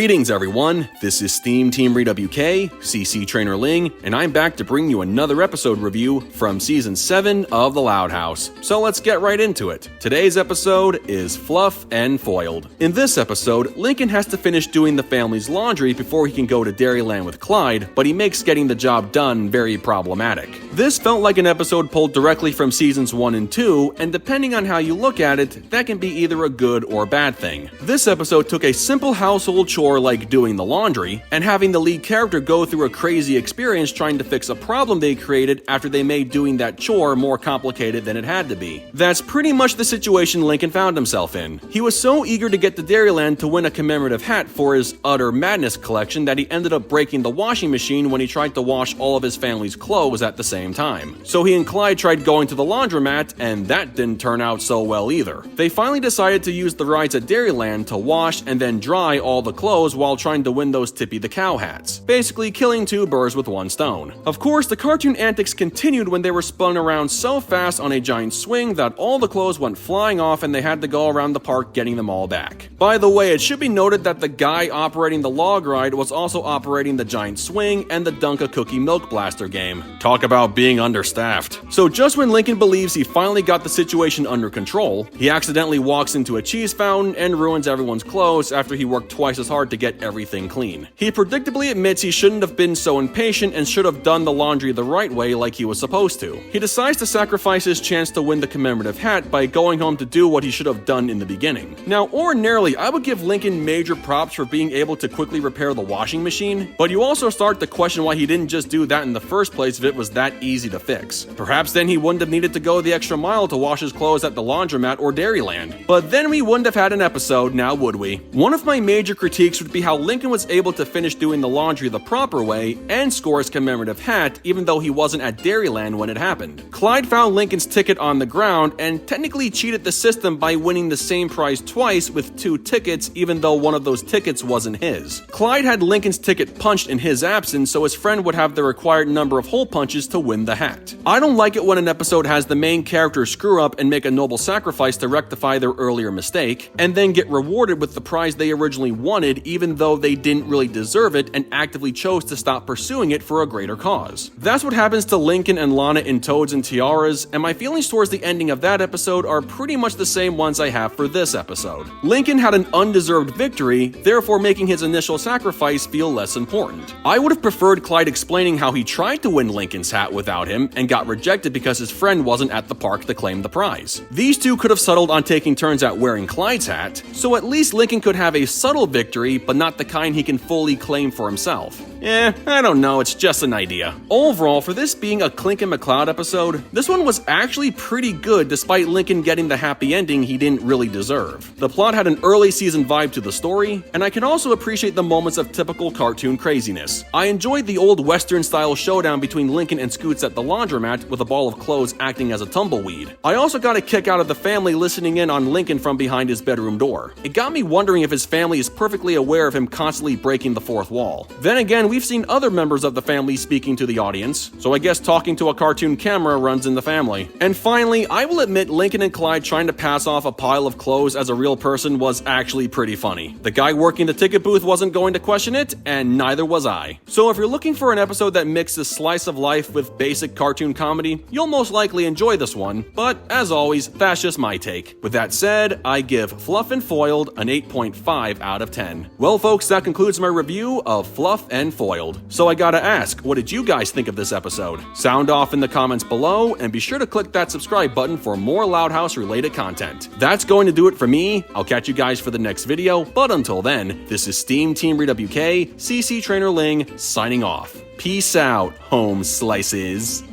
Greetings everyone, this is SteamTeamRedubUK, CC Trainor-Ling, and I'm back to bring you another episode review from Season 7 of The Loud House. So let's get right into it. Today's episode is Fluff and Foiled. In this episode, Lincoln has to finish doing the family's laundry before he can go to Dairyland with Clyde, but he makes getting the job done very problematic. This felt like an episode pulled directly from Seasons 1 and 2, and depending on how you look at it, that can be either a good or bad thing. This episode took a simple household chore like doing the laundry, and having the lead character go through a crazy experience trying to fix a problem they created after they made doing that chore more complicated than it had to be. That's pretty much the situation Lincoln found himself in. He was so eager to get to Dairyland to win a commemorative hat for his Udder Madness collection that he ended up breaking the washing machine when he tried to wash all of his family's clothes at the same time. So he and Clyde tried going to the laundromat, and that didn't turn out so well either. They finally decided to use the rides at Dairyland to wash and then dry all the clothes while trying to win those Tippy the Cow hats, basically killing two birds with one stone. Of course, the cartoon antics continued when they were spun around so fast on a giant swing that all the clothes went flying off and they had to go around the park getting them all back. By the way, it should be noted that the guy operating the log ride was also operating the giant swing and the Dunk-a-Cookie Milk Blaster game. Talk about being understaffed. So just when Lincoln believes he finally got the situation under control, he accidentally walks into a cheese fountain and ruins everyone's clothes after he worked twice as hard to get everything clean. He predictably admits he shouldn't have been so impatient and should have done the laundry the right way like he was supposed to. He decides to sacrifice his chance to win the commemorative hat by going home to do what he should have done in the beginning. Now, ordinarily, I would give Lincoln major props for being able to quickly repair the washing machine, but you also start to question why he didn't just do that in the first place if it was that easy to fix. Perhaps then he wouldn't have needed to go the extra mile to wash his clothes at the laundromat or Dairyland. But then we wouldn't have had an episode, now would we? One of my major critiques would be how Lincoln was able to finish doing the laundry the proper way and score his commemorative hat even though he wasn't at Dairyland when it happened. Clyde found Lincoln's ticket on the ground and technically cheated the system by winning the same prize twice with two tickets even though one of those tickets wasn't his. Clyde had Lincoln's ticket punched in his absence so his friend would have the required number of hole punches to win the hat. I don't like it when an episode has the main character screw up and make a noble sacrifice to rectify their earlier mistake, and then get rewarded with the prize they originally wanted even though they didn't really deserve it and actively chose to stop pursuing it for a greater cause. That's what happens to Lincoln and Lana in Toads and Tiaras, and my feelings towards the ending of that episode are pretty much the same ones I have for this episode. Lincoln had an undeserved victory, therefore making his initial sacrifice feel less important. I would have preferred Clyde explaining how he tried to win Lincoln's hat without him and got rejected because his friend wasn't at the park to claim the prize. These two could have settled on taking turns at wearing Clyde's hat, so at least Lincoln could have a subtle victory, but not the kind he can fully claim for himself. I don't know, it's just an idea. Overall, for this being a Clink and McCloud episode, this one was actually pretty good despite Lincoln getting the happy ending he didn't really deserve. The plot had an early season vibe to the story, and I can also appreciate the moments of typical cartoon craziness. I enjoyed the old western style showdown between Lincoln and Scoots at the laundromat with a ball of clothes acting as a tumbleweed. I also got a kick out of the family listening in on Lincoln from behind his bedroom door. It got me wondering if his family is perfectly aware of him constantly breaking the fourth wall. Then again, we've seen other members of the family speaking to the audience, so I guess talking to a cartoon camera runs in the family. And finally, I will admit Lincoln and Clyde trying to pass off a pile of clothes as a real person was actually pretty funny. The guy working the ticket booth wasn't going to question it, and neither was I. So if you're looking for an episode that mixes slice of life with basic cartoon comedy, you'll most likely enjoy this one, but as always, that's just my take. With that said, I give Fluff and Foiled an 8.5 out of 10. Well folks, that concludes my review of Fluff and Foiled. So I gotta ask, what did you guys think of this episode? Sound off in the comments below, and be sure to click that subscribe button for more Loud House related content. That's going to do it for me. I'll catch you guys for the next video, but until then, this is SteamTeamRedubUK, CC Trainor-Ling, signing off. Peace out, home slices.